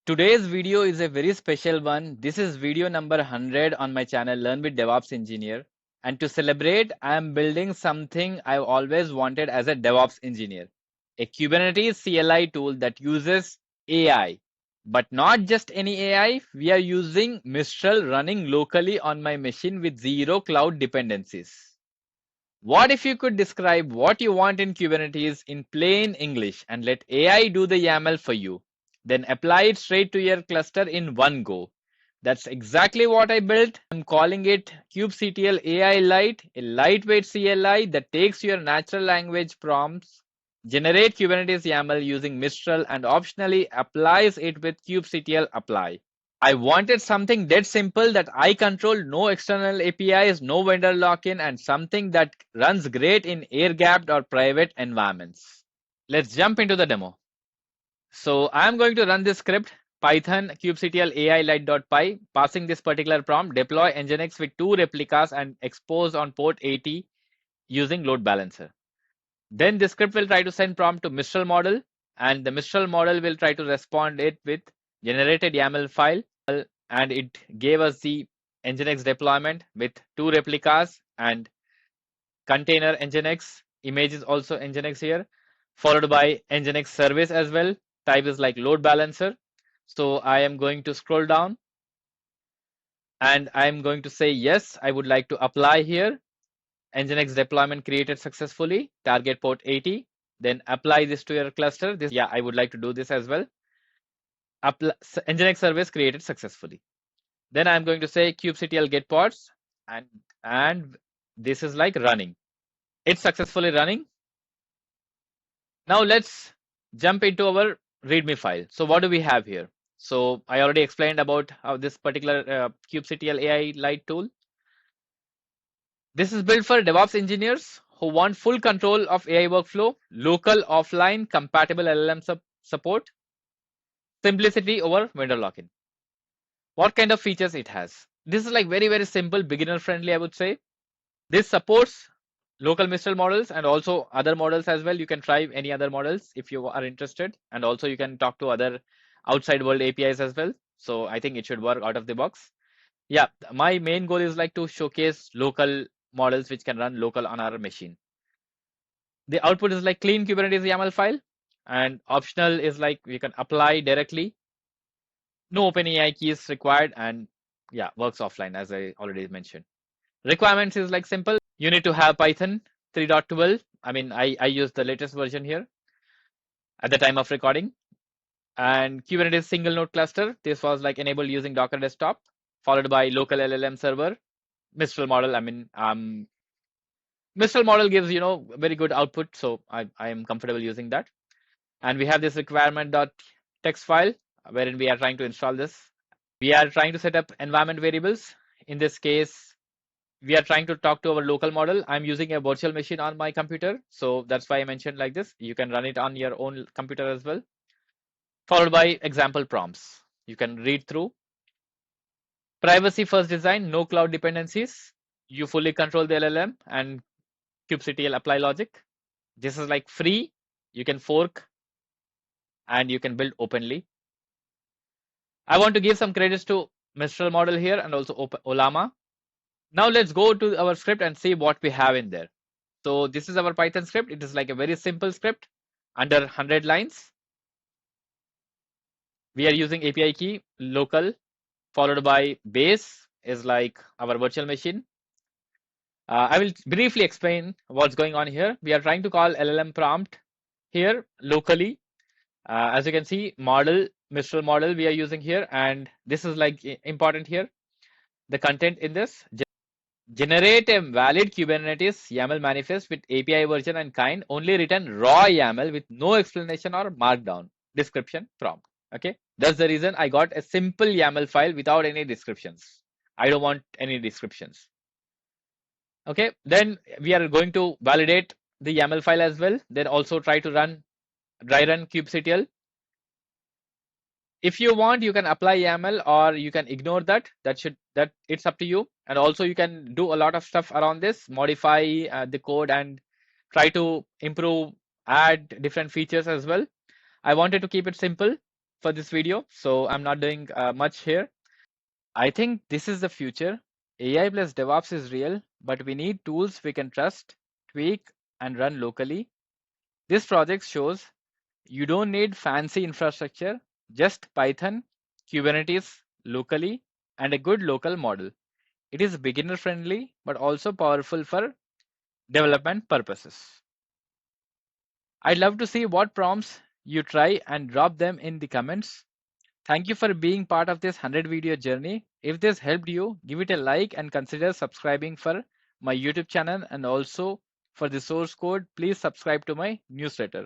Today's video is a very special one. This is video number 100 on my channel Learn with DevOps Engineer. And to celebrate, I am building something I've always wanted as a DevOps engineer. A Kubernetes CLI tool that uses AI. But not just any AI, we are using Mistral running locally on my machine with zero cloud dependencies. What if you could describe what you want in Kubernetes in plain English and let AI do the YAML for you? Then apply it straight to your cluster in one go. That's exactly what I built. I'm calling it kubectl-ai-lite, a lightweight CLI that takes your natural language prompts, generate Kubernetes YAML using Mistral, and optionally applies it with kubectl-apply. I wanted something that simple that I control, no external APIs, no vendor lock-in, and something that runs great in air-gapped or private environments. Let's jump into the demo. So I'm going to run this script, Python kubectl-ai-lite.py, passing this particular prompt, deploy nginx with 2 replicas and expose on port 80 using load balancer. Then the script will try to send prompt to Mistral model, and the Mistral model will try to respond it with generated YAML file, and it gave us the nginx deployment with 2 replicas and container nginx, images also nginx here, followed by nginx service as well. Type is like load balancer. So I am going to scroll down and I am going to say yes, I would like to apply here. Nginx deployment created successfully, target port 80. Then apply this to your cluster. Yeah, I would like to do this as well. Nginx service created successfully. Then I'm going to say kubectl get pods, and this is like running. It's successfully running. Now let's jump into our README file. So what do we have here? So I already explained about how this particular kubectl-ai-lite tool. This is built for DevOps engineers who want full control of AI workflow, local, offline, compatible LLM support, simplicity over vendor lock-in. What kind of features it has? This is like very, very simple, beginner friendly, I would say. This supports local Mistral models and also other models as well. You can try any other models if you are interested. And also you can talk to other outside world APIs as well. So I think it should work out of the box. Yeah, my main goal is like to showcase local models which can run local on our machine. The output is like clean Kubernetes YAML file, and optional is like we can apply directly. No OpenAI keys required, and yeah, works offline as I already mentioned. Requirements is like simple. You need to have Python 3.12. I mean, I use the latest version here at the time of recording. And Kubernetes single node cluster. This was like enabled using Docker desktop, followed by local LLM server, Mistral model. I mean, Mistral model gives, very good output. So I am comfortable using that. And we have this requirement.txt file wherein we are trying to install this. We are trying to set up environment variables. In this case, we are trying to talk to our local model. I'm using a virtual machine on my computer. So that's why I mentioned like this. You can run it on your own computer as well. Followed by example prompts. You can read through. Privacy first design, no cloud dependencies. You fully control the LLM and kubectl apply logic. This is like free. You can fork and you can build openly. I want to give some credits to Mistral model here and also Ollama. Now let's go to our script and see what we have in there. So this is our Python script. It is like a very simple script under 100 lines. We are using API key local, followed by base is like our virtual machine. I will briefly explain what's going on here. We are trying to call LLM prompt here locally. As you can see, model, Mistral model we are using here, and this is like important here. The content in this, generate a valid Kubernetes YAML manifest with API version and kind, only return raw YAML with no explanation or markdown description prompt. Okay, that's the reason I got a simple YAML file without any descriptions. I don't want any descriptions. Okay, then we are going to validate the YAML file as well. Then also try to dry run kubectl. If you want, you can apply YAML or you can ignore that. That it's up to you. And also you can do a lot of stuff around this, modify the code and try to improve, add different features as well. I wanted to keep it simple. for this video, so I'm not doing much here. I think this is the future. AI plus DevOps is real, but we need tools we can trust, tweak, and run locally. This project shows you don't need fancy infrastructure, just Python, Kubernetes locally, and a good local model. It is beginner friendly, but also powerful for development purposes. I'd love to see what prompts you try and drop them in the comments. Thank you for being part of this 100 video journey. If this helped you, give it a like and consider subscribing for my YouTube channel, and also for the source code, please subscribe to my newsletter.